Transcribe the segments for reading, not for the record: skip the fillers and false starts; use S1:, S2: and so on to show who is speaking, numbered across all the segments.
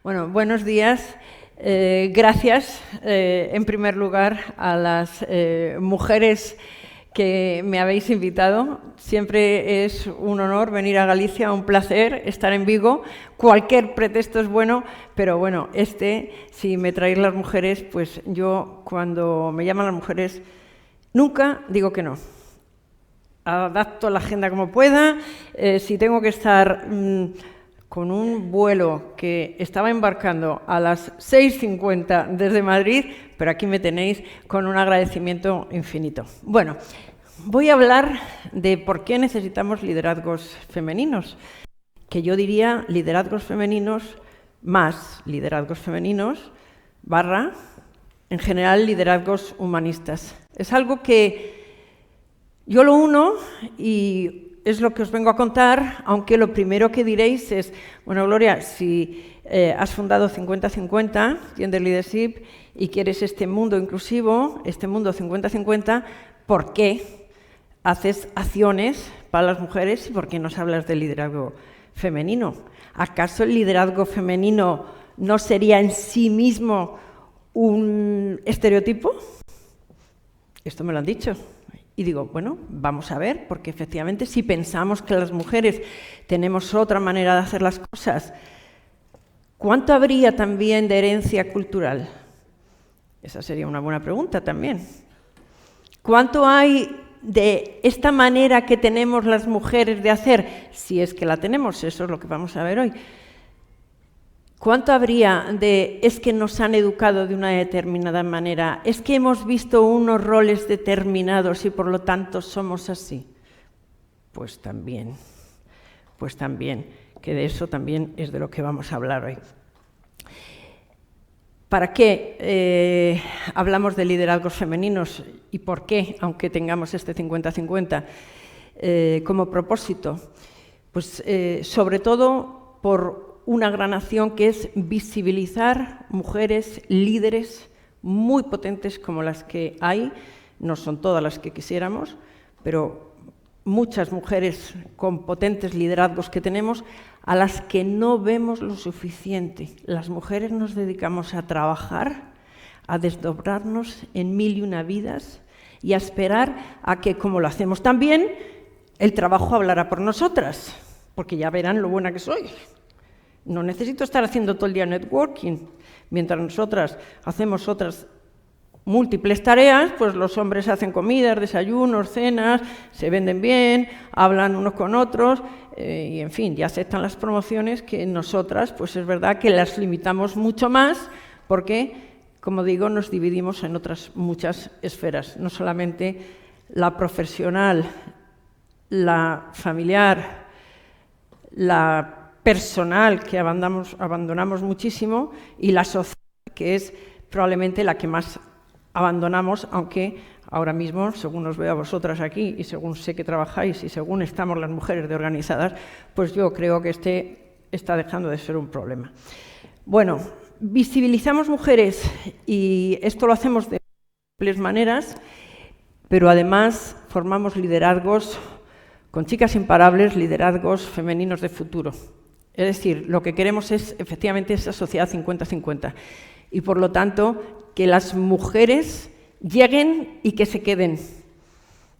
S1: Bueno, buenos días. Gracias, en primer lugar, a las mujeres que me habéis invitado. Siempre es un honor venir a Galicia, un placer estar en Vigo. Cualquier pretexto es bueno, pero bueno, si me traéis las mujeres, pues yo cuando me llaman las mujeres nunca digo que no. Adapto la agenda como pueda. Si tengo que estar con un vuelo que estaba embarcando a las 6:50 desde Madrid, pero aquí me tenéis con un agradecimiento infinito. Bueno, voy a hablar de por qué necesitamos liderazgos femeninos, que yo diría liderazgos femeninos más liderazgos femeninos / en general liderazgos humanistas. Es algo que yo lo uno y es lo que os vengo a contar, aunque lo primero que diréis es, bueno, Gloria, si has fundado 50-50, Gender Leadership, y quieres este mundo inclusivo, este mundo 50-50, ¿por qué haces acciones para las mujeres y por qué nos hablas de liderazgo femenino? ¿Acaso el liderazgo femenino no sería en sí mismo un estereotipo? Esto me lo han dicho. Y digo, bueno, vamos a ver, porque efectivamente si pensamos que las mujeres tenemos otra manera de hacer las cosas, ¿cuánto habría también de herencia cultural? Esa sería una buena pregunta también. ¿Cuánto hay de esta manera que tenemos las mujeres de hacer? Si es que la tenemos, eso es lo que vamos a ver hoy. ¿Cuánto habría de es que nos han educado de una determinada manera? ¿Es que hemos visto unos roles determinados y por lo tanto somos así? Pues también, que de eso también es de lo que vamos a hablar hoy. ¿Para qué hablamos de liderazgos femeninos y por qué, aunque tengamos este 50-50 como propósito? Pues sobre todo por una gran acción que es visibilizar mujeres líderes muy potentes como las que hay, no son todas las que quisiéramos, pero muchas mujeres con potentes liderazgos que tenemos, a las que no vemos lo suficiente. Las mujeres nos dedicamos a trabajar, a desdobrarnos en 1001 vidas y a esperar a que, como lo hacemos también, el trabajo hablará por nosotras, porque ya verán lo buena que soy. No necesito estar haciendo todo el día networking. Mientras nosotras hacemos otras múltiples tareas, pues los hombres hacen comidas, desayunos, cenas, se venden bien, hablan unos con otros y, en fin, ya aceptan las promociones que nosotras, pues es verdad que las limitamos mucho más porque, como digo, nos dividimos en otras muchas esferas, no solamente la profesional, la familiar, la personal, que abandonamos muchísimo, y la social, que es probablemente la que más abandonamos, aunque ahora mismo, según os veo a vosotras aquí, y según sé que trabajáis, y según estamos las mujeres de organizadas, pues yo creo que está dejando de ser un problema. Bueno, visibilizamos mujeres, y esto lo hacemos de múltiples maneras, pero además formamos liderazgos con chicas imparables, liderazgos femeninos de futuro. Es decir, lo que queremos es, efectivamente, esa sociedad 50-50. Y, por lo tanto, que las mujeres lleguen y que se queden.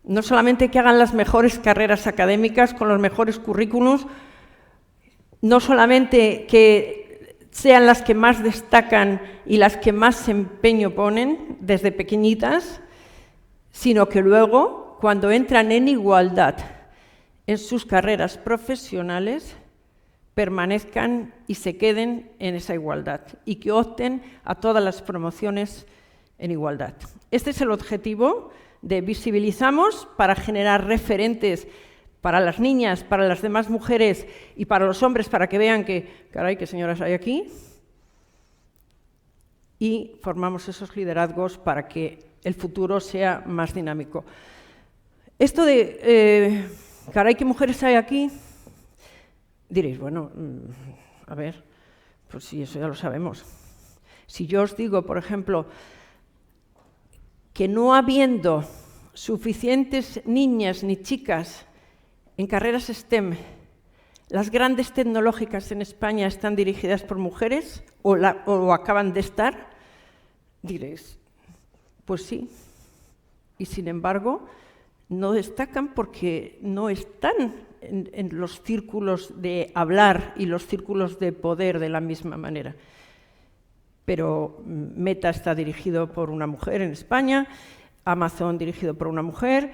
S1: No solamente que hagan las mejores carreras académicas con los mejores currículums, no solamente que sean las que más destacan y las que más empeño ponen desde pequeñitas, sino que luego, cuando entran en igualdad en sus carreras profesionales, permanezcan y se queden en esa igualdad y que opten a todas las promociones en igualdad. Este es el objetivo de Visibilizamos para generar referentes para las niñas, para las demás mujeres y para los hombres, para que vean que, caray, qué señoras hay aquí. Y formamos esos liderazgos para que el futuro sea más dinámico. Esto de, caray, qué mujeres hay aquí. Diréis, bueno, a ver, pues sí, eso ya lo sabemos. Si yo os digo, por ejemplo, que no habiendo suficientes niñas ni chicas en carreras STEM, ¿Las grandes tecnológicas en España están dirigidas por mujeres o acaban de estar? Diréis, pues sí. Y sin embargo, no destacan porque no están en los círculos de hablar y los círculos de poder de la misma manera. Pero Meta está dirigido por una mujer en España, Amazon dirigido por una mujer,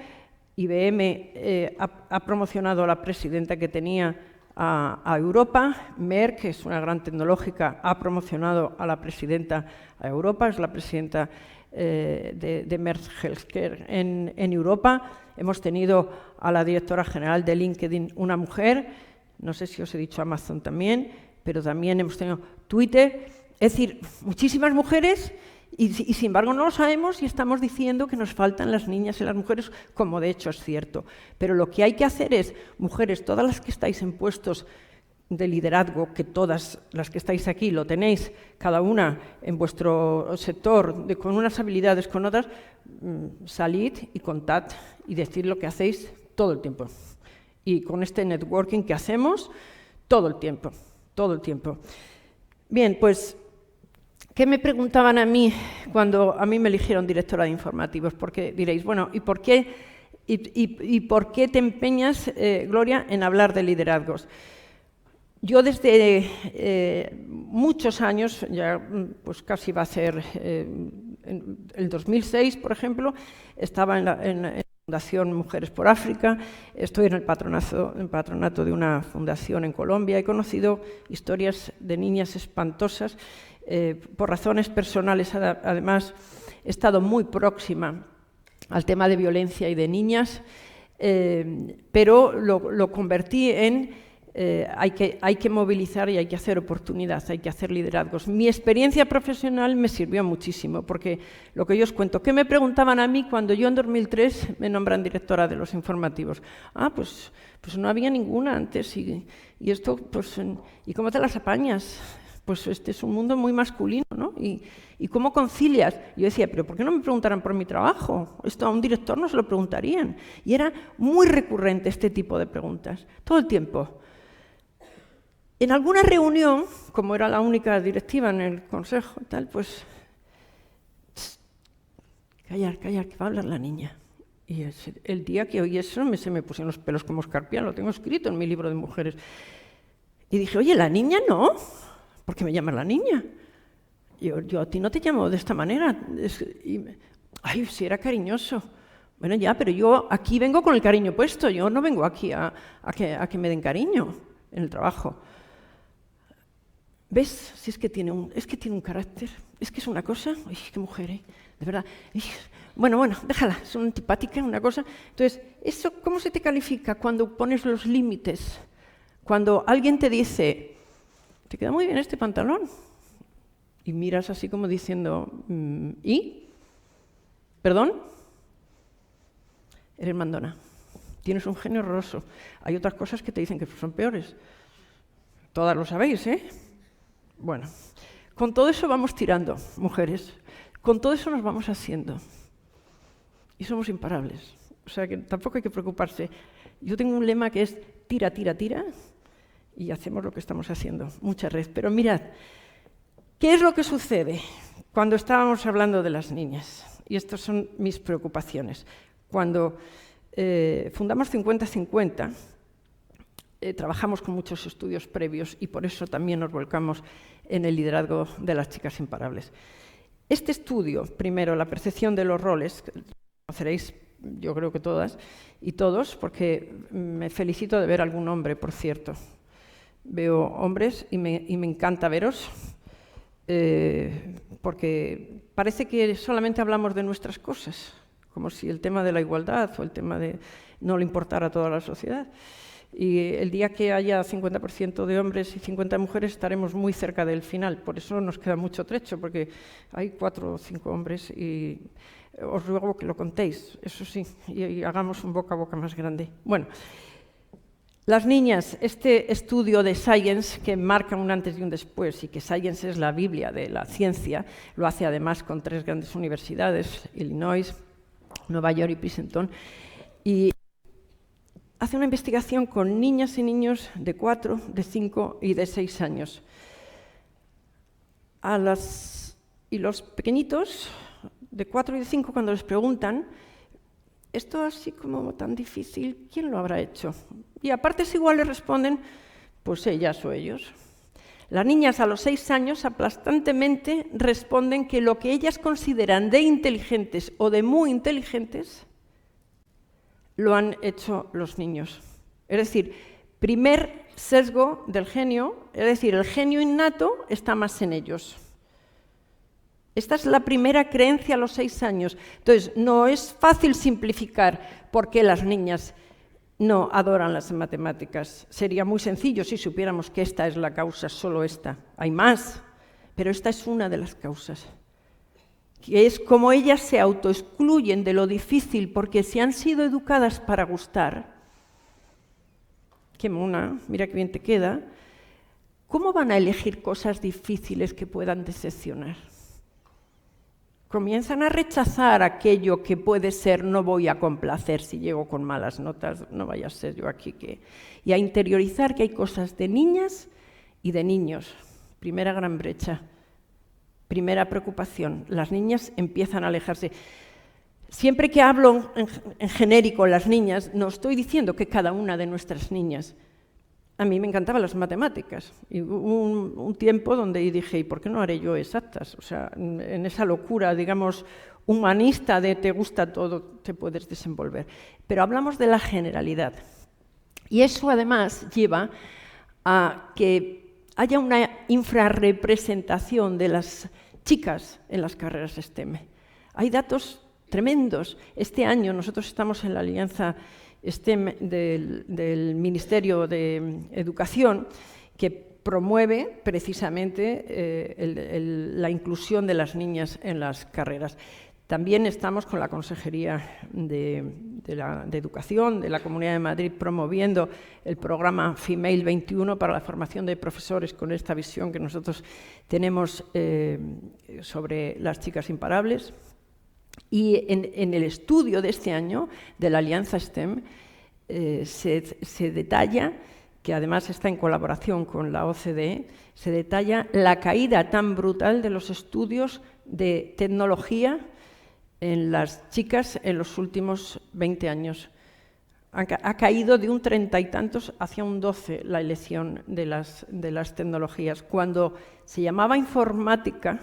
S1: IBM ha promocionado a la presidenta que tenía a Europa, Merck, que es una gran tecnológica, ha promocionado a la presidenta a Europa, es la presidenta de Merck Healthcare en Europa. Hemos tenido a la directora general de LinkedIn, una mujer, no sé si os he dicho Amazon también, pero también hemos tenido Twitter, es decir, muchísimas mujeres y sin embargo no lo sabemos y estamos diciendo que nos faltan las niñas y las mujeres, como de hecho es cierto. Pero lo que hay que hacer es, mujeres, todas las que estáis en puestos de liderazgo, que todas las que estáis aquí lo tenéis, cada una en vuestro sector, con unas habilidades, con otras, salid y contad y decid lo que hacéis todo el tiempo. Y con este networking que hacemos todo el tiempo, todo el tiempo. Bien, pues, ¿qué me preguntaban a mí cuando a mí me eligieron directora de informativos? Porque diréis, bueno, ¿y por qué te empeñas, Gloria, en hablar de liderazgos? Yo desde muchos años, ya pues casi va a ser en el 2006, por ejemplo, estaba en la Fundación Mujeres por África, estoy en el patronato de una fundación en Colombia, he conocido historias de niñas espantosas, por razones personales además he estado muy próxima al tema de violencia y de niñas, pero lo convertí en hay que movilizar y hay que hacer oportunidad, hay que hacer liderazgos. Mi experiencia profesional me sirvió muchísimo, porque lo que yo os cuento, ¿qué me preguntaban a mí cuando yo en 2003 me nombran directora de los informativos? Ah, pues no había ninguna antes y esto, pues, ¿y cómo te las apañas? Pues este es un mundo muy masculino, ¿no? ¿Y cómo concilias? Yo decía, pero ¿por qué no me preguntaran por mi trabajo? Esto a un director no se lo preguntarían. Y era muy recurrente este tipo de preguntas, todo el tiempo. En alguna reunión, como era la única directiva en el consejo, tal, pues, callar, que va a hablar la niña. Y el día que oí eso se me pusieron los pelos como escarpión, lo tengo escrito en mi libro de mujeres. Y dije, oye, la niña no, ¿por qué me llamas la niña? Yo a ti no te llamo de esta manera. Ay, si era cariñoso. Bueno, ya, pero yo aquí vengo con el cariño puesto, yo no vengo aquí a que me den cariño en el trabajo. ¿Ves? Si es que tiene un carácter, es que es una cosa, ¡ay, qué mujer, de verdad! Bueno, déjala, es una antipática, una cosa. Entonces, ¿eso cómo se te califica cuando pones los límites? Cuando alguien te dice, te queda muy bien este pantalón, y miras así como diciendo, ¿y? ¿Perdón? Eres mandona, tienes un genio horroroso. Hay otras cosas que te dicen que son peores. Todas lo sabéis, ¿eh? Bueno, con todo eso vamos tirando, mujeres. Con todo eso nos vamos haciendo. Y somos imparables. O sea que tampoco hay que preocuparse. Yo tengo un lema que es tira, tira, tira, y hacemos lo que estamos haciendo. Mucha red. Pero mirad, ¿qué es lo que sucede cuando estábamos hablando de las niñas? Y estas son mis preocupaciones. Cuando fundamos 50-50, trabajamos con muchos estudios previos y por eso también nos volcamos en el liderazgo de las chicas imparables. Este estudio, primero, la percepción de los roles, que conoceréis yo creo que todas y todos, porque me felicito de ver algún hombre, por cierto. Veo hombres y me encanta veros, porque parece que solamente hablamos de nuestras cosas, como si el tema de la igualdad o el tema de no le importara a toda la sociedad. Y el día que haya 50% de hombres y 50 mujeres estaremos muy cerca del final. Por eso nos queda mucho trecho, porque hay 4 o 5 hombres y os ruego que lo contéis, eso sí, y hagamos un boca a boca más grande. Bueno, las niñas, este estudio de Science, que marca un antes y un después, y que Science es la Biblia de la ciencia, lo hace además con 3 grandes universidades, Illinois, Nueva York y Princeton, y hace una investigación con niñas y niños de 4, de 5 y de 6 años. Y los pequeñitos, de 4 y de 5, cuando les preguntan, esto así como tan difícil, ¿quién lo habrá hecho? Y a partes iguales responden, pues ellas o ellos. Las niñas a los 6 años aplastantemente responden que lo que ellas consideran de inteligentes o de muy inteligentes lo han hecho los niños. Es decir, primer sesgo del genio, es decir, el genio innato está más en ellos. Esta es la primera creencia a los 6 años. Entonces, no es fácil simplificar por qué las niñas no adoran las matemáticas. Sería muy sencillo si supiéramos que esta es la causa, solo esta. Hay más, pero esta es una de las causas. Que es como ellas se autoexcluyen de lo difícil porque si han sido educadas para gustar. Qué mona, mira qué bien te queda. ¿Cómo van a elegir cosas difíciles que puedan decepcionar? Comienzan a rechazar aquello que puede ser, no voy a complacer si llego con malas notas, no vaya a ser yo aquí que... Y a interiorizar que hay cosas de niñas y de niños. Primera gran brecha, primera preocupación. Las niñas empiezan a alejarse. Siempre que hablo en genérico las niñas, no estoy diciendo que cada una de nuestras niñas. A mí me encantaban las matemáticas y hubo un tiempo donde dije, ¿y por qué no haré yo exactas? O sea, en esa locura, digamos, humanista de te gusta todo, te puedes desenvolver. Pero hablamos de la generalidad. Y eso además lleva a que haya una infrarrepresentación de las chicas en las carreras STEM. Hay datos tremendos. Este año nosotros estamos en la alianza STEM del Ministerio de Educación, que promueve precisamente la inclusión de las niñas en las carreras. También estamos con la Consejería de Educación de la Comunidad de Madrid promoviendo el programa Female 21 para la formación de profesores con esta visión que nosotros tenemos sobre las chicas imparables. Y en el estudio de este año de la Alianza STEM se detalla, que además está en colaboración con la OCDE, se detalla la caída tan brutal de los estudios de tecnología en las chicas en los últimos 20 años. Ha caído de un 30 y tantos hacia un 12 la elección de las tecnologías. Cuando se llamaba informática,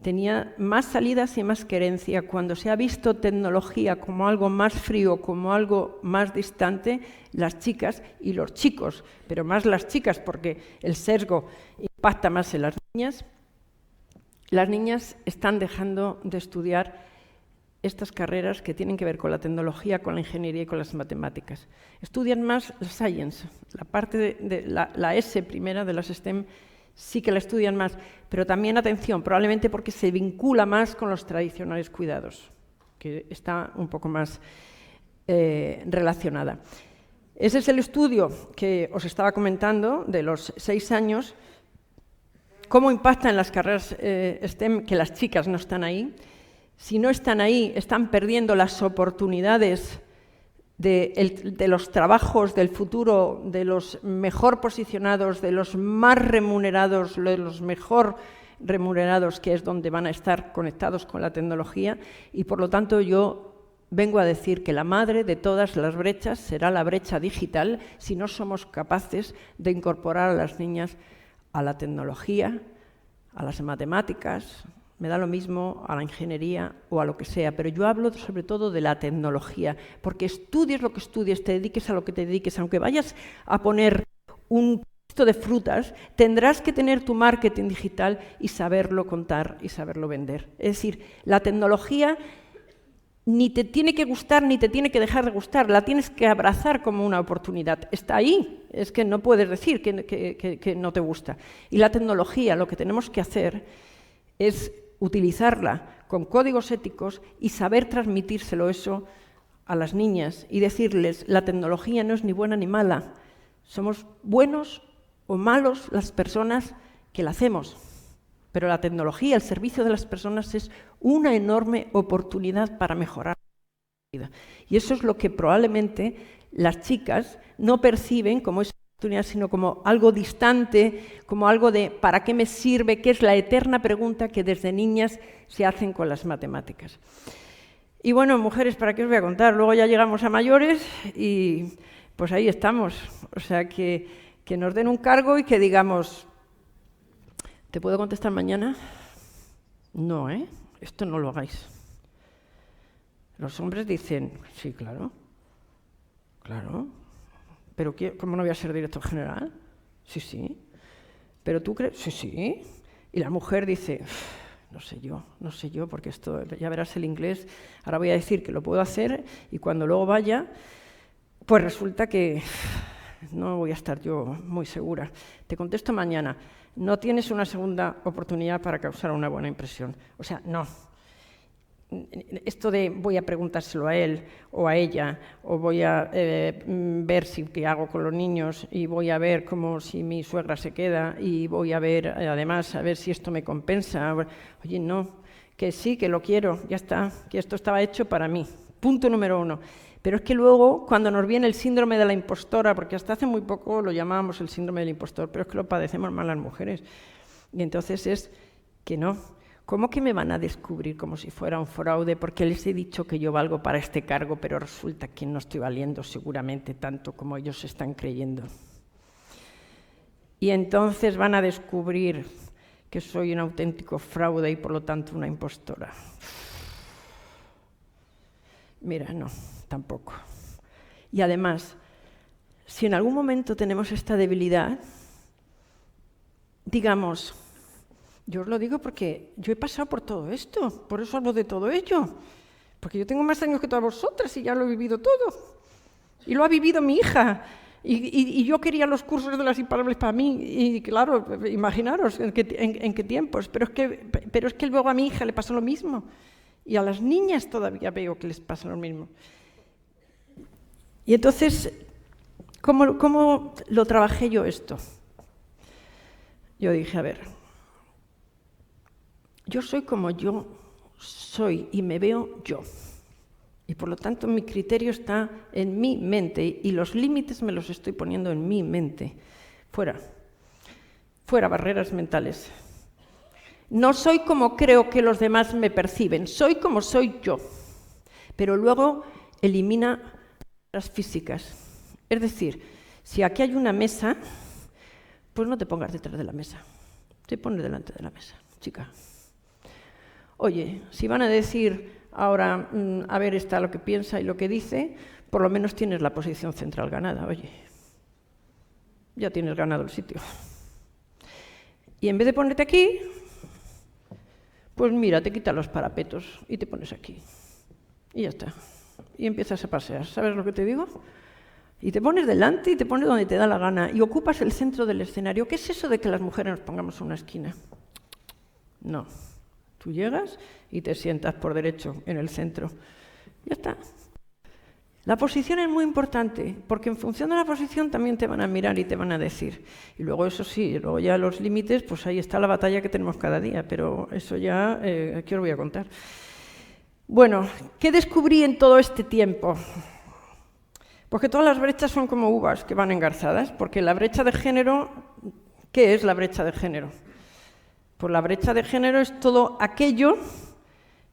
S1: tenía más salidas y más querencia. Cuando se ha visto tecnología como algo más frío, como algo más distante, las chicas y los chicos, pero más las chicas porque el sesgo impacta más en las niñas están dejando de estudiar estas carreras que tienen que ver con la tecnología, con la ingeniería y con las matemáticas. Estudian más la science, la parte de la S primera de las STEM, sí que la estudian más, pero también, atención, probablemente porque se vincula más con los tradicionales cuidados, que está un poco más relacionada. Ese es el estudio que os estaba comentando de los 6 años, cómo impacta en las carreras STEM que las chicas no están ahí. Si no están ahí, están perdiendo las oportunidades de los trabajos del futuro, de los mejor posicionados, de los más remunerados, de los mejor remunerados, que es donde van a estar conectados con la tecnología. Y por lo tanto yo vengo a decir que la madre de todas las brechas será la brecha digital si no somos capaces de incorporar a las niñas a la tecnología, a las matemáticas, me da lo mismo, a la ingeniería o a lo que sea, pero yo hablo sobre todo de la tecnología, porque estudies lo que estudies, te dediques a lo que te dediques, aunque vayas a poner un puesto de frutas, tendrás que tener tu marketing digital y saberlo contar y saberlo vender. Es decir, la tecnología ni te tiene que gustar ni te tiene que dejar de gustar, la tienes que abrazar como una oportunidad. Está ahí, es que no puedes decir que no te gusta. Y la tecnología, lo que tenemos que hacer es utilizarla con códigos éticos y saber transmitírselo eso a las niñas y decirles, la tecnología no es ni buena ni mala, somos buenos o malos las personas que la hacemos, pero la tecnología, el servicio de las personas es una enorme oportunidad para mejorar la vida. Y eso es lo que probablemente las chicas no perciben como esa oportunidad, sino como algo distante, como algo de ¿para qué me sirve?, que es la eterna pregunta que desde niñas se hacen con las matemáticas. Y bueno, mujeres, ¿para qué os voy a contar? Luego ya llegamos a mayores y pues ahí estamos. O sea, que nos den un cargo y que digamos, ¿te puedo contestar mañana? No, esto no lo hagáis. Los hombres dicen, sí, claro, pero ¿cómo no voy a ser director general? Sí, pero tú crees, sí, y la mujer dice, no sé yo, porque esto, ya verás el inglés, ahora voy a decir que lo puedo hacer y cuando luego vaya, pues resulta que no voy a estar yo muy segura. Te contesto mañana, no tienes una segunda oportunidad para causar una buena impresión. O sea, no. Esto de voy a preguntárselo a él o a ella, o voy a ver qué hago con los niños y voy a ver cómo si mi suegra se queda y voy a ver, además, a ver si esto me compensa. Oye, no, que sí, que lo quiero, ya está, que esto estaba hecho para mí. Punto número 1. Pero es que luego, cuando nos viene el síndrome de la impostora, porque hasta hace muy poco lo llamábamos el síndrome del impostor, pero es que lo padecemos más las mujeres. Y entonces es que no. ¿Cómo que me van a descubrir como si fuera un fraude? Porque les he dicho que yo valgo para este cargo, pero resulta que no estoy valiendo seguramente tanto como ellos están creyendo. Y entonces van a descubrir que soy un auténtico fraude y por lo tanto una impostora. Mira, no, tampoco. Y además, si en algún momento tenemos esta debilidad, digamos, yo os lo digo porque yo he pasado por todo esto, por eso hablo de todo ello, porque yo tengo más años que todas vosotras y ya lo he vivido todo. Y lo ha vivido mi hija. Y yo quería los cursos de las imparables para mí, y claro, imaginaros en qué tiempos, pero es que luego a mi hija le pasó lo mismo. Y a las niñas todavía veo que les pasa lo mismo. Y entonces, ¿cómo lo trabajé yo esto? Yo dije, a ver, yo soy como yo soy y me veo yo. Y por lo tanto mi criterio está en mi mente y los límites me los estoy poniendo en mi mente. Fuera barreras mentales. No soy como creo que los demás me perciben, soy como soy yo. Pero luego elimina las físicas. Es decir, si aquí hay una mesa, pues no te pongas detrás de la mesa, te pones delante de la mesa, chica. Oye, si van a decir ahora, a ver, está lo que piensa y lo que dice, por lo menos tienes la posición central ganada, oye. Ya tienes ganado el sitio. Y en vez de ponerte aquí, pues mira, te quitas los parapetos y te pones aquí. Y ya está. Y empiezas a pasear, ¿sabes lo que te digo? Y te pones delante y te pones donde te da la gana y ocupas el centro del escenario. ¿Qué es eso de que las mujeres nos pongamos en una esquina? No. Tú llegas y te sientas por derecho en el centro. Ya está. La posición es muy importante, porque en función de la posición también te van a mirar y te van a decir. Y luego eso sí, luego ya los límites, pues ahí está la batalla que tenemos cada día, pero eso ya, ¿qué os voy a contar? Bueno, ¿qué descubrí en todo este tiempo? Pues que todas las brechas son como uvas que van engarzadas, porque la brecha de género, ¿qué es la brecha de género? Pues la brecha de género es todo aquello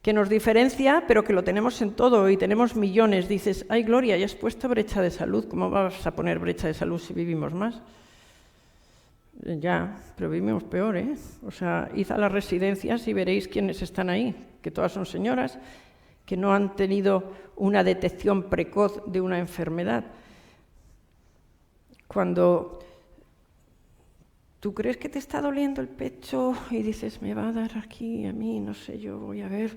S1: que nos diferencia, pero que lo tenemos en todo y tenemos millones. Dices, ay Gloria, ya has puesto brecha de salud, ¿cómo vas a poner brecha de salud si vivimos más? Ya, pero vivimos peor, ¿eh? O sea, id a las residencias y veréis quiénes están ahí, que todas son señoras que no han tenido una detección precoz de una enfermedad. Cuando tú crees que te está doliendo el pecho y dices, me va a dar aquí, a mí, no sé, yo voy a ver.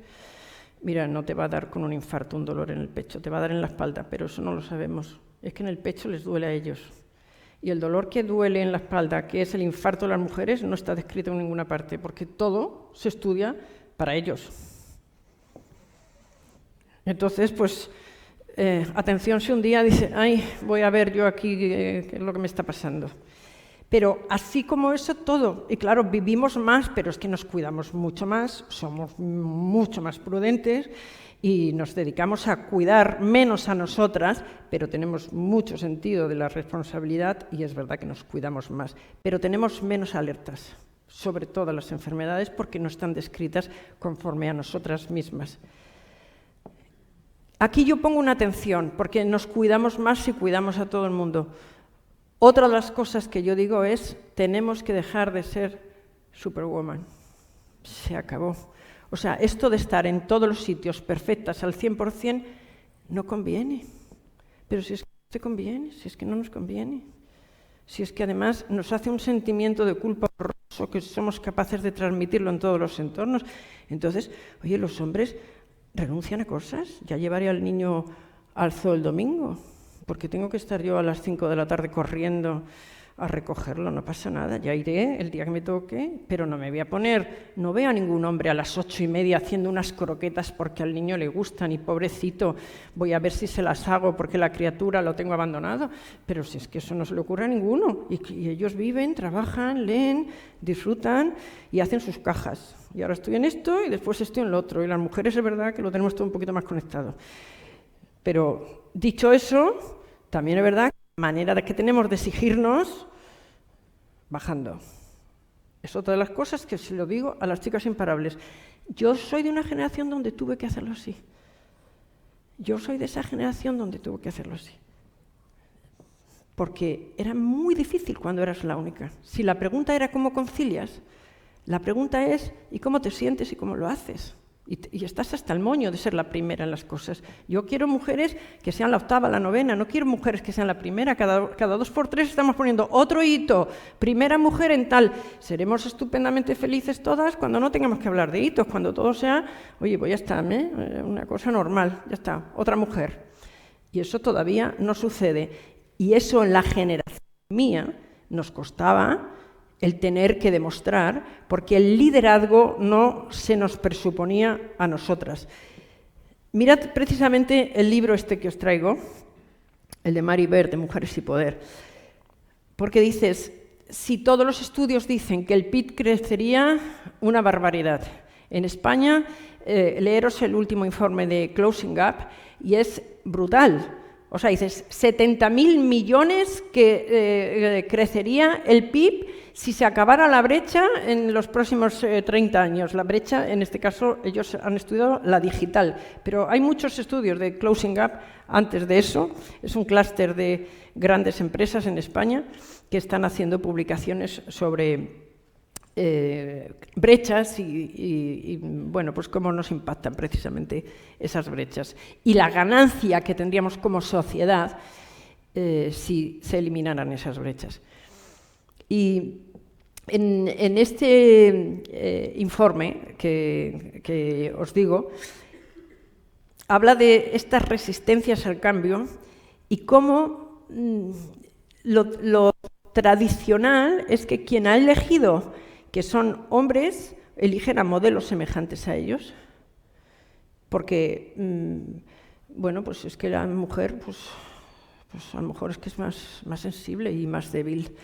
S1: Mira, no te va a dar con un infarto un dolor en el pecho, te va a dar en la espalda, pero eso no lo sabemos. Es que en el pecho les duele a ellos. Y el dolor que duele en la espalda, que es el infarto de las mujeres, no está descrito en ninguna parte, porque todo se estudia para ellos. Entonces, pues, atención si un día dice, ay, voy a ver yo aquí qué es lo que me está pasando. Pero así como eso, todo. Y claro, vivimos más, pero es que nos cuidamos mucho más, somos mucho más prudentes y nos dedicamos a cuidar menos a nosotras, pero tenemos mucho sentido de la responsabilidad y es verdad que nos cuidamos más, pero tenemos menos alertas sobre todas las enfermedades porque no están descritas conforme a nosotras mismas. Aquí yo pongo una atención, porque nos cuidamos más si cuidamos a todo el mundo. Otra de las cosas que yo digo es, tenemos que dejar de ser Superwoman. Se acabó. O sea, esto de estar en todos los sitios perfectas al 100% no conviene. Pero si es que no te conviene, si es que no nos conviene. Si es que además nos hace un sentimiento de culpa horroroso que somos capaces de transmitirlo en todos los entornos. Entonces, oye, los hombres renuncian a cosas. Ya llevaré al niño al zoo el domingo, porque tengo que estar yo a las 5 de la tarde corriendo a recogerlo, no pasa nada, ya iré el día que me toque, pero no me voy a poner, no veo a ningún hombre a las 8:30 haciendo unas croquetas porque al niño le gustan y pobrecito, voy a ver si se las hago porque la criatura lo tengo abandonado, pero si es que eso no se le ocurre a ninguno, y ellos viven, trabajan, leen, disfrutan y hacen sus cajas, y ahora estoy en esto y después estoy en lo otro, y las mujeres es verdad que lo tenemos todo un poquito más conectado. Pero dicho eso, también es verdad que la manera que tenemos de exigirnos bajando. Es otra de las cosas que se lo digo a las chicas imparables. Yo soy de una generación donde tuve que hacerlo así. Yo soy de esa generación donde tuve que hacerlo así. Porque era muy difícil cuando eras la única. Si la pregunta era ¿cómo concilias? La pregunta es ¿y cómo te sientes y cómo lo haces? Y estás hasta el moño de ser la primera en las cosas. Yo quiero mujeres que sean la octava, la novena, no quiero mujeres que sean la primera. Cada 2 por 3 estamos poniendo otro hito, primera mujer en tal. Seremos estupendamente felices todas cuando no tengamos que hablar de hitos, cuando todo sea, oye, pues ya está, una cosa normal, ya está, otra mujer. Y eso todavía no sucede. Y eso en la generación mía nos costaba el tener que demostrar, porque el liderazgo no se nos presuponía a nosotras. Mirad precisamente el libro este que os traigo, el de Mary Beard, de Mujeres y Poder, porque dices, si todos los estudios dicen que el PIB crecería, una barbaridad. En España, leeros el último informe de Closing Gap y es brutal. O sea, dices, 70.000 millones que crecería el PIB si se acabara la brecha en los próximos 30 años. La brecha, en este caso, ellos han estudiado la digital, pero hay muchos estudios de Closing Gap antes de eso. Es un clúster de grandes empresas en España que están haciendo publicaciones sobre brechas y bueno, pues cómo nos impactan precisamente esas brechas. Y la ganancia que tendríamos como sociedad si se eliminaran esas brechas. Y en este informe que os digo, habla de estas resistencias al cambio y cómo lo tradicional es que quien ha elegido que son hombres, eligen a modelos semejantes a ellos, porque, bueno, pues es que la mujer, pues a lo mejor es que es más sensible y más débil.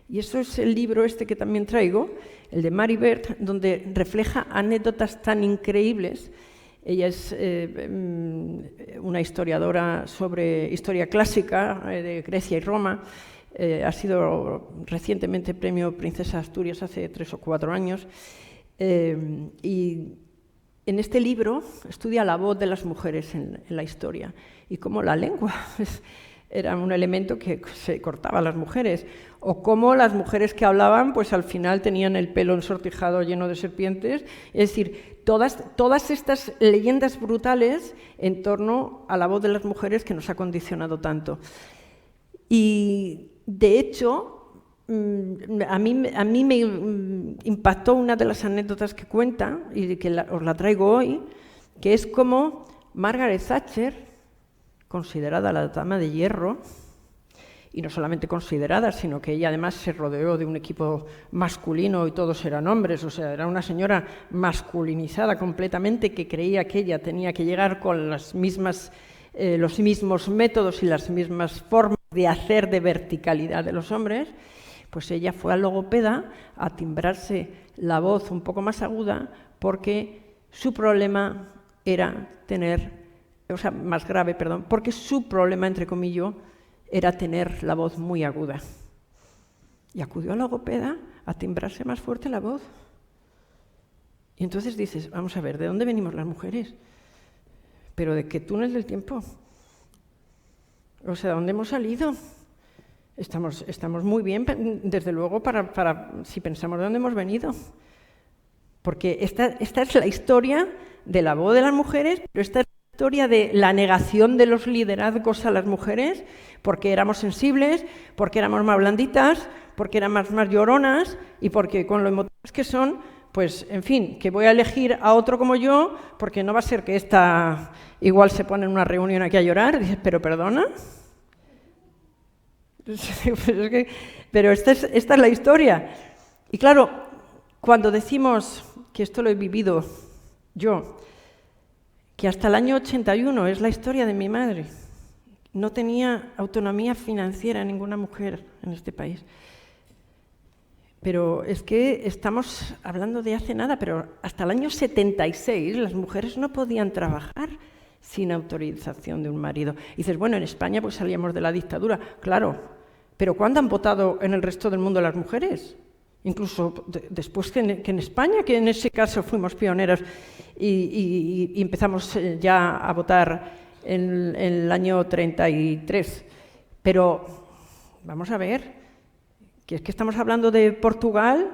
S1: Y eso es el libro este que también traigo, el de Mary Beard, donde refleja anécdotas tan increíbles. Ella es una historiadora sobre historia clásica de Grecia y Roma. Ha sido recientemente premio Princesa Asturias hace 3 o 4 años. Y en este libro estudia la voz de las mujeres en la historia y cómo la lengua era un elemento que se cortaba a las mujeres, o cómo las mujeres que hablaban pues al final tenían el pelo ensortijado lleno de serpientes. Es decir, todas estas leyendas brutales en torno a la voz de las mujeres que nos ha condicionado tanto. Y de hecho, a mí me impactó una de las anécdotas que cuenta, y que os la traigo hoy, que es como Margaret Thatcher, considerada la dama de hierro, y no solamente considerada, sino que ella además se rodeó de un equipo masculino y todos eran hombres, o sea, era una señora masculinizada completamente que creía que ella tenía que llegar con los mismos métodos y las mismas formas de hacer de verticalidad de los hombres. Pues ella fue al logopeda a timbrarse la voz un poco más aguda porque su problema era tener, o sea, más grave, perdón, porque su problema, entre comillas, era tener la voz muy aguda. Y acudió a la logopeda a timbrarse más fuerte la voz. Y entonces dices, vamos a ver, ¿de dónde venimos las mujeres? ¿Pero de qué túnel del tiempo? O sea, ¿de dónde hemos salido? Estamos muy bien, desde luego, para si pensamos de dónde hemos venido. Porque esta es la historia de la voz de las mujeres, pero esta es la historia de la negación de los liderazgos a las mujeres, porque éramos sensibles, porque éramos más blanditas, porque éramos más lloronas y porque con lo emotivas que son, pues, en fin, que voy a elegir a otro como yo, porque no va a ser que esta igual se pone en una reunión aquí a llorar. Dices, pero perdona. Pero esta es la historia. Y claro, cuando decimos, que esto lo he vivido yo, que hasta el año 81 es la historia de mi madre, no tenía autonomía financiera ninguna mujer en este país. Pero es que estamos hablando de hace nada, pero hasta el año 76 las mujeres no podían trabajar sin autorización de un marido. Y dices, bueno, en España pues salíamos de la dictadura, claro, pero ¿cuándo han votado en el resto del mundo las mujeres? Incluso después que en España, que en ese caso fuimos pioneros y empezamos ya a votar en el año 33. Pero vamos a ver, que es que estamos hablando de Portugal,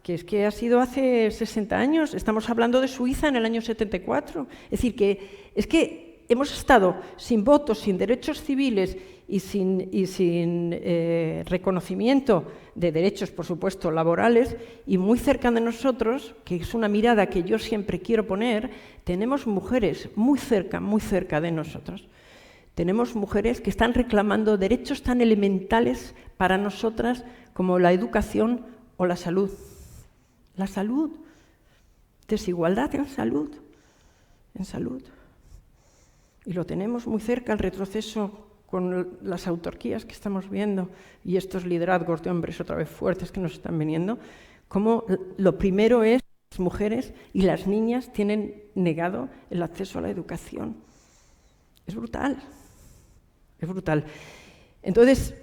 S1: que es que ha sido hace 60 años, estamos hablando de Suiza en el año 74. Es decir, que es que hemos estado sin votos, sin derechos civiles y sin reconocimiento de derechos, por supuesto, laborales, y muy cerca de nosotros, que es una mirada que yo siempre quiero poner, tenemos mujeres muy cerca de nosotros. Tenemos mujeres que están reclamando derechos tan elementales para nosotras como la educación o la salud. La salud. Desigualdad en salud. En salud. Y lo tenemos muy cerca, el retroceso con las autarquías que estamos viendo y estos liderazgos de hombres otra vez fuertes que nos están viniendo, como lo primero es las mujeres y las niñas tienen negado el acceso a la educación. Es brutal, es brutal. Entonces,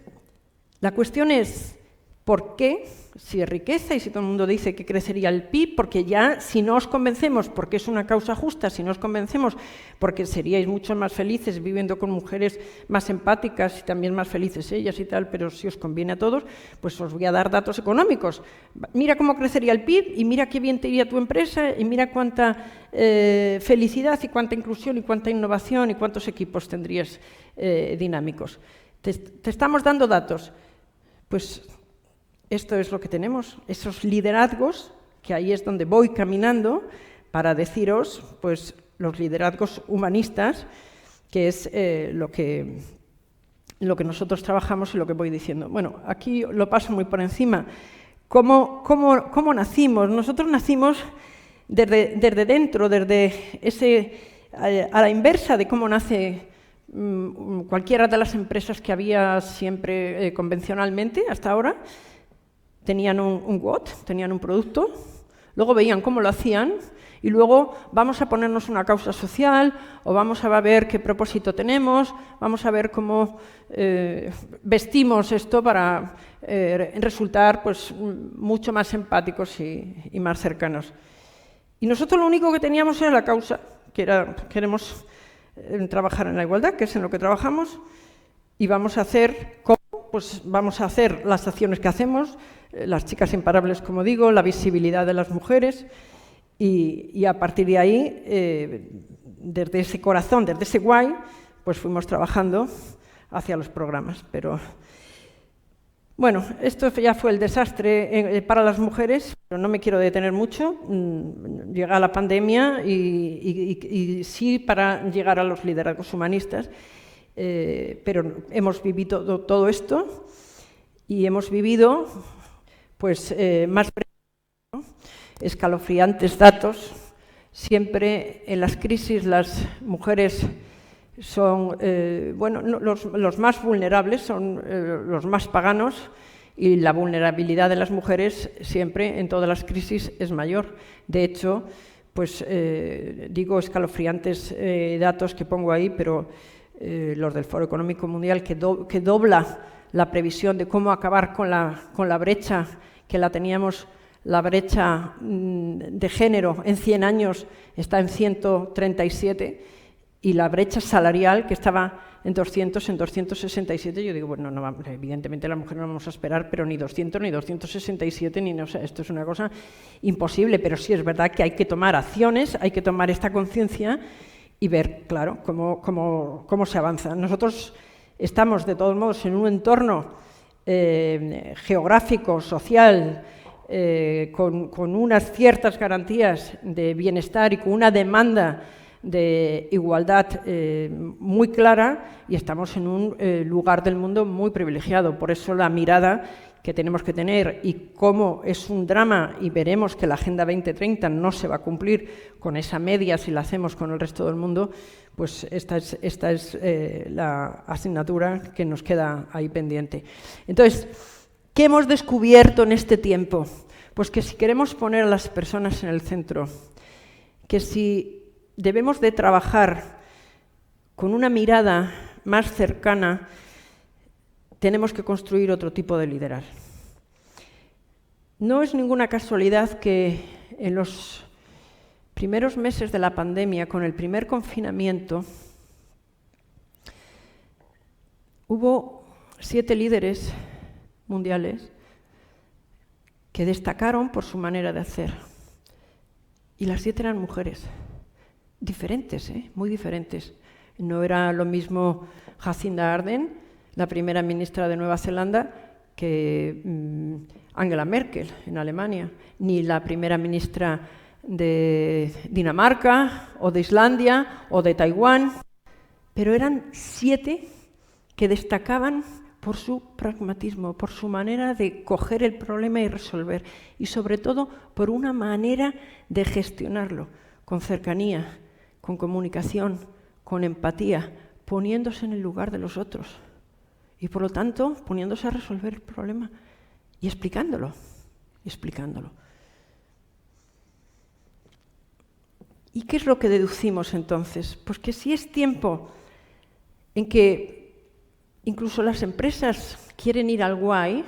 S1: la cuestión es, ¿por qué? Si es riqueza y si todo el mundo dice que crecería el PIB, porque ya si no os convencemos porque es una causa justa, si no os convencemos porque seríais mucho más felices viviendo con mujeres más empáticas y también más felices ellas y tal, pero si os conviene a todos, pues os voy a dar datos económicos. Mira cómo crecería el PIB y mira qué bien te iría tu empresa y mira cuánta felicidad y cuánta inclusión y cuánta innovación y cuántos equipos tendrías dinámicos. Te estamos dando datos. Pues esto es lo que tenemos, esos liderazgos, que ahí es donde voy caminando para deciros, pues, los liderazgos humanistas, que es lo que nosotros trabajamos y lo que voy diciendo. Bueno, aquí lo paso muy por encima. ¿Cómo nacimos? Nosotros nacimos desde dentro, desde a la inversa de cómo nace cualquiera de las empresas que había siempre convencionalmente hasta ahora. Tenían un WOT, tenían un producto, luego veían cómo lo hacían y luego vamos a ponernos una causa social o vamos a ver qué propósito tenemos, vamos a ver cómo vestimos esto para resultar pues, mucho más empáticos y más cercanos. Y nosotros lo único que teníamos era la causa, que era queremos trabajar en la igualdad, que es en lo que trabajamos, y vamos a hacer pues vamos a hacer las acciones que hacemos, las chicas imparables, como digo, la visibilidad de las mujeres y a partir de ahí, desde ese corazón, desde ese why, pues fuimos trabajando hacia los programas. Pero bueno, esto ya fue el desastre para las mujeres, pero no me quiero detener mucho. Llega la pandemia y sí para llegar a los liderazgos humanistas. Pero hemos vivido todo esto y hemos vivido pues más escalofriantes datos. Siempre en las crisis las mujeres son los más vulnerables, son los más paganos y la vulnerabilidad de las mujeres siempre en todas las crisis es mayor. De hecho, pues digo escalofriantes datos que pongo ahí, pero los del Foro Económico Mundial, que dobla la previsión de cómo acabar con la brecha, que la teníamos, la brecha de género en 100 años está en 137, y la brecha salarial, que estaba en 200, en 267, yo digo, bueno, no, evidentemente la mujer no vamos a esperar, pero ni 200, ni 267, ni no sé, esto es una cosa imposible, pero sí es verdad que hay que tomar acciones, hay que tomar esta conciencia y ver, claro, cómo se avanza. Nosotros estamos, de todos modos, en un entorno geográfico, social, con unas ciertas garantías de bienestar y con una demanda de igualdad muy clara, y estamos en un lugar del mundo muy privilegiado. Por eso la mirada que tenemos que tener, y cómo es un drama, y veremos que la Agenda 2030 no se va a cumplir con esa media si la hacemos con el resto del mundo, pues esta es la asignatura que nos queda ahí pendiente. Entonces, ¿qué hemos descubierto en este tiempo? Pues que si queremos poner a las personas en el centro, que si debemos de trabajar con una mirada más cercana, tenemos que construir otro tipo de liderazgo. No es ninguna casualidad que en los primeros meses de la pandemia, con el primer confinamiento, hubo 7 líderes mundiales que destacaron por su manera de hacer. Y las 7 eran mujeres. Diferentes, muy diferentes. No era lo mismo Jacinda Ardern, la primera ministra de Nueva Zelanda, que Angela Merkel en Alemania, ni la primera ministra de Dinamarca, o de Islandia, o de Taiwán, pero eran 7 que destacaban por su pragmatismo, por su manera de coger el problema y resolver, y sobre todo por una manera de gestionarlo, con cercanía, con comunicación, con empatía, poniéndose en el lugar de los otros y, por lo tanto, poniéndose a resolver el problema y explicándolo. ¿Y qué es lo que deducimos entonces? Pues que si es tiempo en que incluso las empresas quieren ir al why,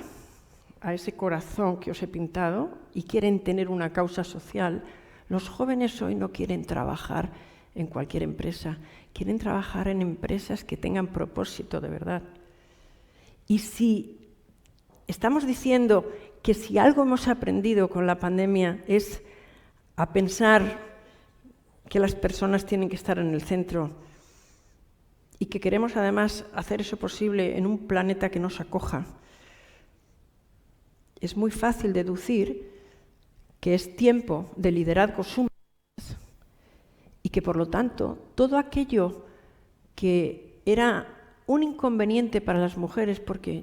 S1: a ese corazón que os he pintado, y quieren tener una causa social, los jóvenes hoy no quieren trabajar en cualquier empresa, quieren trabajar en empresas que tengan propósito de verdad. Y si estamos diciendo que si algo hemos aprendido con la pandemia es a pensar que las personas tienen que estar en el centro, y que queremos además hacer eso posible en un planeta que nos acoja, es muy fácil deducir que es tiempo de liderazgos humanos, y que, por lo tanto, todo aquello que era un inconveniente para las mujeres, porque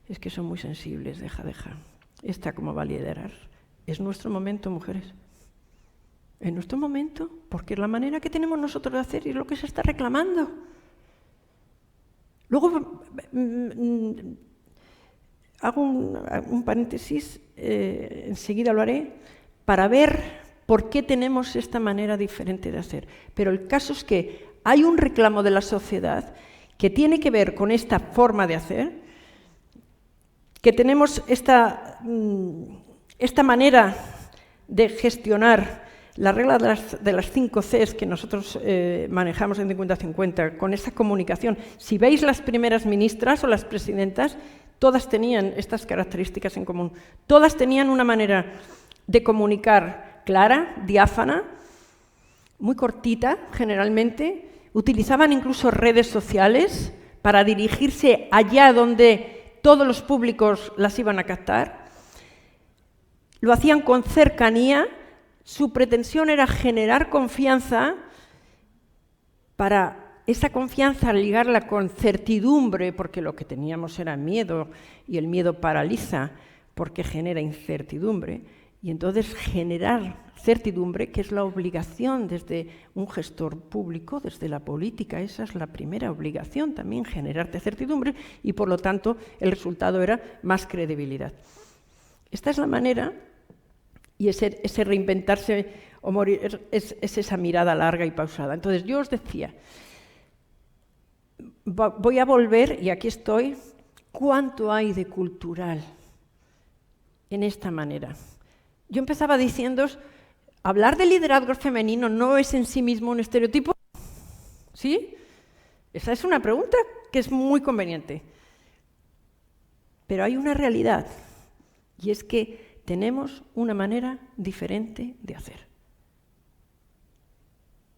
S1: es que son muy sensibles, deja, esta cómo va a liderar. Es nuestro momento, mujeres. Es nuestro momento, porque es la manera que tenemos nosotros de hacer y es lo que se está reclamando. Luego, hago un paréntesis, enseguida lo haré, para ver por qué tenemos esta manera diferente de hacer. Pero el caso es que hay un reclamo de la sociedad que tiene que ver con esta forma de hacer, que tenemos esta manera de gestionar la regla de las 5 Cs que nosotros manejamos en 50-50, con esa comunicación. Si veis las primeras ministras o las presidentas, todas tenían estas características en común. Todas tenían una manera de comunicar clara, diáfana, muy cortita generalmente. Utilizaban incluso redes sociales para dirigirse allá donde todos los públicos las iban a captar. Lo hacían con cercanía. Su pretensión era generar confianza, para esa confianza ligarla con certidumbre, porque lo que teníamos era miedo, y el miedo paraliza porque genera incertidumbre, y entonces generar certidumbre, que es la obligación desde un gestor público, desde la política, esa es la primera obligación también, generarte certidumbre, y por lo tanto el resultado era más credibilidad. Esta es la manera. Y ese reinventarse o morir es esa mirada larga y pausada. Entonces yo os decía, voy a volver, y aquí estoy, ¿cuánto hay de cultural en esta manera? Yo empezaba diciéndoos, hablar de liderazgo femenino no es en sí mismo un estereotipo, ¿sí? Esa es una pregunta que es muy conveniente. Pero hay una realidad, y es que tenemos una manera diferente de hacer.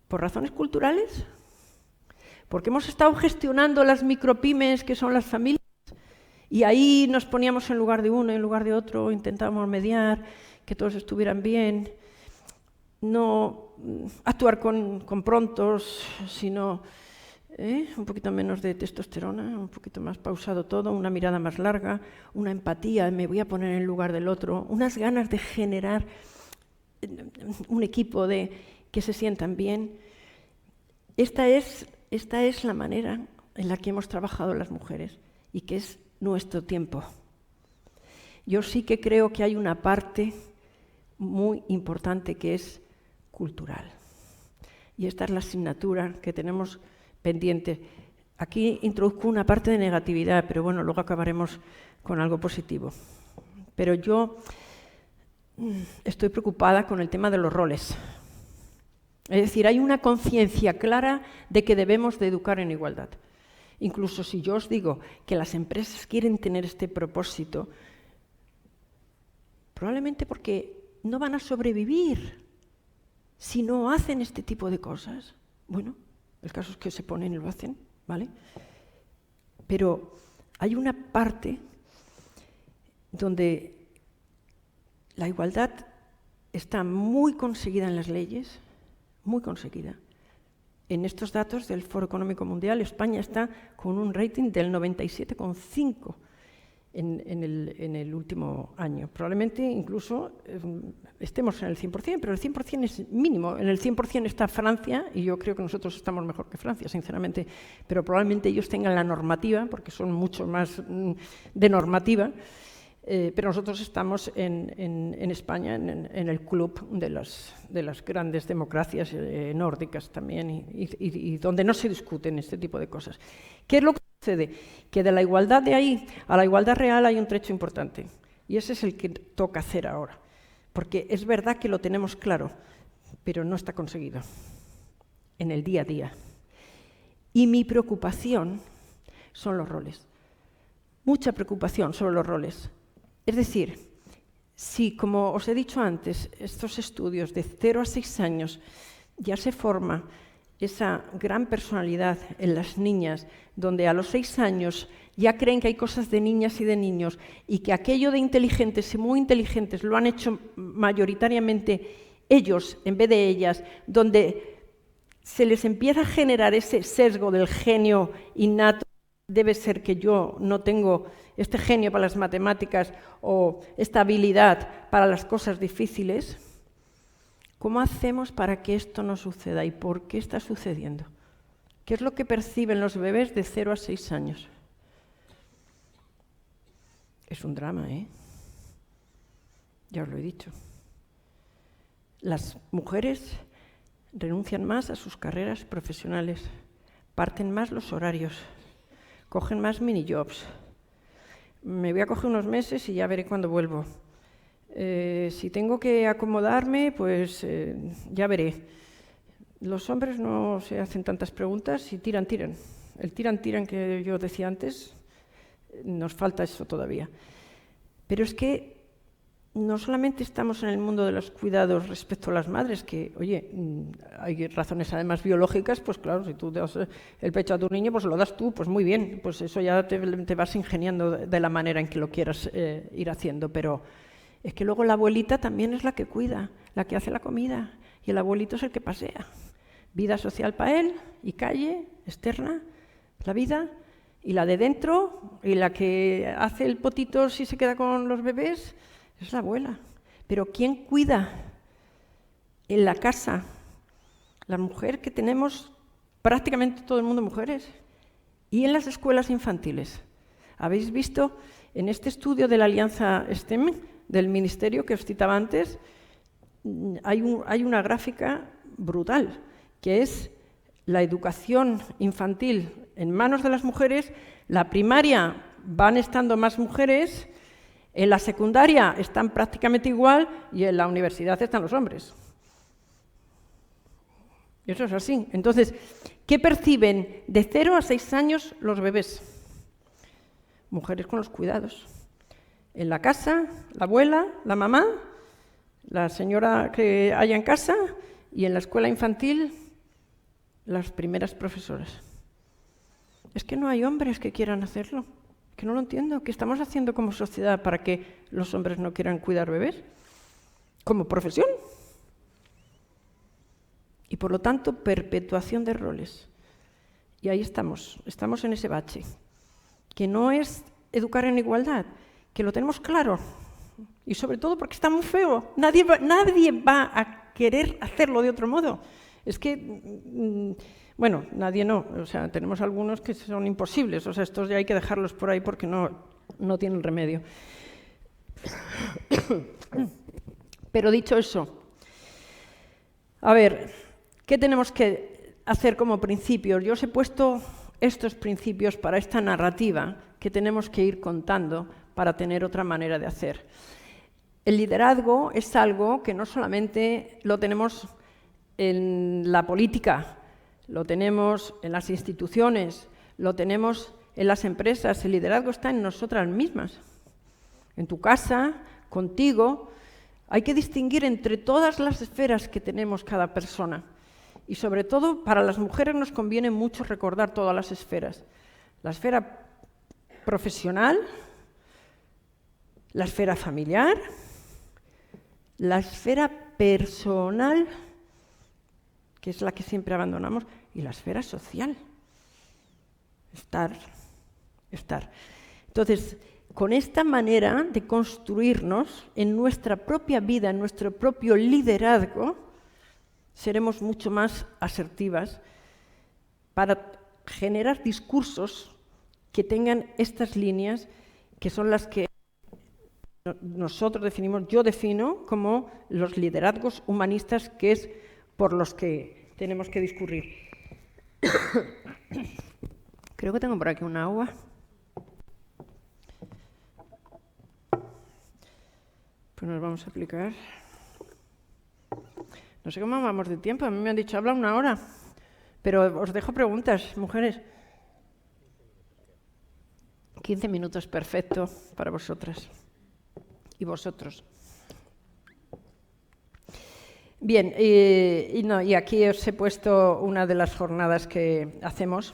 S1: ¿Por razones culturales? Porque hemos estado gestionando las micropymes, que son las familias, y ahí nos poníamos en lugar de uno, en lugar de otro, intentábamos mediar, que todos estuvieran bien, no actuar con prontos, sino un poquito menos de testosterona, un poquito más pausado todo, una mirada más larga, una empatía, me voy a poner en lugar del otro, unas ganas de generar un equipo que se sientan bien. Esta es la manera en la que hemos trabajado las mujeres y que es nuestro tiempo. Yo sí que creo que hay una parte muy importante que es cultural. Y esta es la asignatura que tenemos pendiente. Aquí introduzco una parte de negatividad, pero bueno, luego acabaremos con algo positivo. Pero yo estoy preocupada con el tema de los roles. Es decir, hay una conciencia clara de que debemos de educar en igualdad. Incluso si yo os digo que las empresas quieren tener este propósito, probablemente porque no van a sobrevivir si no hacen este tipo de cosas. Bueno, el caso es que se ponen y lo hacen, ¿vale? Pero hay una parte donde la igualdad está muy conseguida en las leyes, muy conseguida. En estos datos del Foro Económico Mundial, España está con un rating del 97,5 en el último año. Probablemente incluso estemos en el 100%, pero el 100% es mínimo. En el 100% está Francia, y yo creo que nosotros estamos mejor que Francia, sinceramente, pero probablemente ellos tengan la normativa, porque son mucho más de normativa, pero nosotros estamos en España, en el club de las grandes democracias nórdicas también, y donde no se discuten este tipo de cosas. ¿Qué es lo que sucede? Que de la igualdad de ahí a la igualdad real hay un trecho importante, y ese es el que toca hacer ahora, porque es verdad que lo tenemos claro, pero no está conseguido en el día a día. Y mi preocupación son los roles, mucha preocupación sobre los roles. Es decir, si, como os he dicho antes, estos estudios de 0 a 6 años ya se forma esa gran personalidad en las niñas, donde a los 6 años ya creen que hay cosas de niñas y de niños, y que aquello de inteligentes y muy inteligentes lo han hecho mayoritariamente ellos en vez de ellas, donde se les empieza a generar ese sesgo del genio innato. Debe ser que yo no tengo este genio para las matemáticas o esta habilidad para las cosas difíciles. ¿Cómo hacemos para que esto no suceda y por qué está sucediendo? ¿Qué es lo que perciben los bebés de 0 a 6 años? Es un drama, ¿eh? Ya os lo he dicho. Las mujeres renuncian más a sus carreras profesionales, parten más los horarios, cogen más mini-jobs. Me voy a coger unos meses y ya veré cuándo vuelvo. Si tengo que acomodarme, pues ya veré. Los hombres no se hacen tantas preguntas y tiran. El tiran que yo decía antes, nos falta eso todavía. Pero es que no solamente estamos en el mundo de los cuidados respecto a las madres, que, oye, hay razones además biológicas, pues claro, si tú das el pecho a tu niño, pues lo das tú, pues muy bien, pues eso ya te vas ingeniando de la manera en que lo quieras ir haciendo, pero es que luego la abuelita también es la que cuida, la que hace la comida, y el abuelito es el que pasea. Vida social para él, y calle, externa, la vida, y la de dentro, y la que hace el potito si se queda con los bebés, es la abuela. Pero ¿quién cuida en la casa? La mujer, que tenemos prácticamente todo el mundo mujeres. Y en las escuelas infantiles. ¿Habéis visto en este estudio de la Alianza STEM del Ministerio que os citaba antes? hay una gráfica brutal, que es la educación infantil en manos de las mujeres. La primaria van estando más mujeres, en la secundaria están prácticamente igual y en la universidad están los hombres. Y eso es así. Entonces, ¿qué perciben de 0 a 6 años los bebés? Mujeres con los cuidados. En la casa, la abuela, la mamá, la señora que haya en casa, y en la escuela infantil, las primeras profesoras. Es que no hay hombres que quieran hacerlo. Que no lo entiendo. ¿Qué estamos haciendo como sociedad para que los hombres no quieran cuidar bebés? Como profesión. Y por lo tanto, perpetuación de roles. Y ahí estamos en ese bache. Que no es educar en igualdad, que lo tenemos claro. Y sobre todo porque está muy feo. Nadie va a querer hacerlo de otro modo. Es que, bueno, nadie no. O sea, tenemos algunos que son imposibles. O sea, estos ya hay que dejarlos por ahí porque no tienen remedio. Pero dicho eso, a ver, ¿qué tenemos que hacer como principios? Yo os he puesto estos principios para esta narrativa que tenemos que ir contando para tener otra manera de hacer. El liderazgo es algo que no solamente lo tenemos en la política, lo tenemos en las instituciones, lo tenemos en las empresas. El liderazgo está en nosotras mismas, en tu casa, contigo. Hay que distinguir entre todas las esferas que tenemos cada persona. Y sobre todo, para las mujeres nos conviene mucho recordar todas las esferas. La esfera profesional, la esfera familiar, la esfera personal, que es la que siempre abandonamos, y la esfera social. Estar. Entonces, con esta manera de construirnos en nuestra propia vida, en nuestro propio liderazgo, seremos mucho más asertivas para generar discursos que tengan estas líneas, que son las que nosotros definimos, yo defino como los liderazgos humanistas, que es por los que tenemos que discurrir. Creo que tengo por aquí un agua. Pues nos vamos a aplicar. No sé cómo vamos de tiempo, a mí me han dicho habla 1 hora, pero os dejo preguntas, mujeres. 15 minutos, perfecto, para vosotras y vosotros. Bien, y aquí os he puesto una de las jornadas que hacemos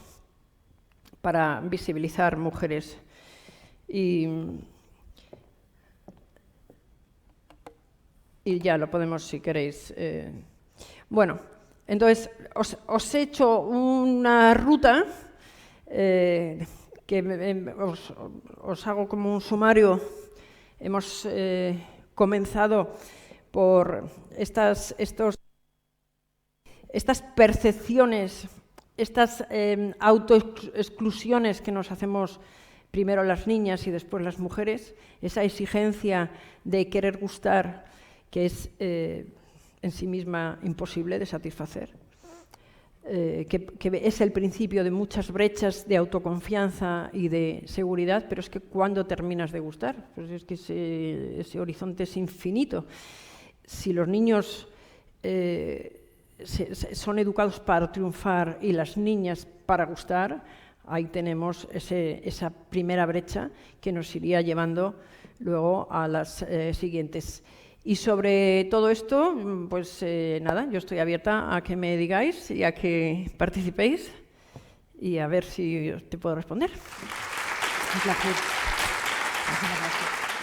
S1: para visibilizar mujeres. Y ya lo podemos, si queréis. Bueno, entonces os he hecho una ruta que os hago como un sumario. Hemos comenzado por estas percepciones, estas autoexclusiones que nos hacemos primero las niñas y después las mujeres, esa exigencia de querer gustar que es en sí misma imposible de satisfacer, que es el principio de muchas brechas de autoconfianza y de seguridad, pero es que ¿cuándo terminas de gustar? Pues es que ese horizonte es infinito. Si los niños son educados para triunfar y las niñas para gustar, ahí tenemos esa primera brecha que nos iría llevando luego a las siguientes. Y sobre todo esto, pues nada, yo estoy abierta a que me digáis y a que participéis y a ver si te puedo responder.
S2: Un placer. Muchas gracias.